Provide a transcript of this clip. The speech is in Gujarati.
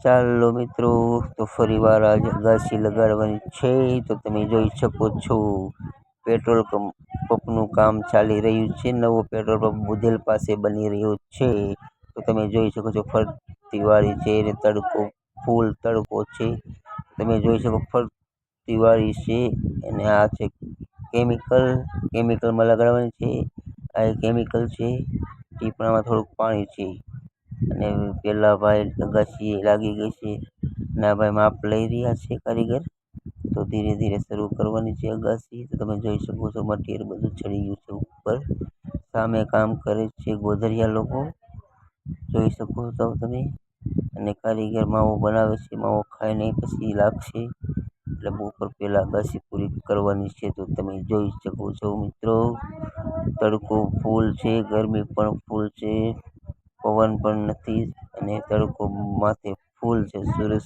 ચાલો મિત્રો, તો ફરીવાર આજે અગાસી લગાડવાની છે. તો તમે જોઈ શકો છો પેટ્રોલ પંપનું કામ ચાલી રહ્યું છે. નવો પેટ્રોલ પંપ બુધેલ પાસે બની રહ્યો છે. તો તમે જોઈ શકો છો ફરતી વાળી છે અને ફૂલ તડકો છે. તમે જોઈ શકો ફરતી વાળી છે અને આ છે કેમિકલમાં લગાડવાની છે. આ કેમિકલ છે. ટીપણામાં થોડુંક પાણી છે અને પેલા ભાઈ અગાસી લાગી ગઈ છે ના ભાઈ માપ લઈ રહ્યા છે કારીગર. તો ધીરે ધીરે શરૂ કરવાની છે અગાસી. તો તમે જોઈ શકો છો મટીરિયલ બધું ચડી ગયું છે ઉપર. સામે કામ કરે છે ગોધરિયા લોકો, જોઈ શકો છો તમે. અને કારીગર માવો બનાવે છે. માવો ખાઈને પછી લાગશે એટલે બપોર પહેલા અગાસી પૂરી કરવાની છે. તો તમે જોઈ શકો છો મિત્રો, તડકો ફૂલ છે, ગરમી પણ ફૂલ છે, પવન પણ નથી અને તડકો માથે ફૂલ છે. સૂરજ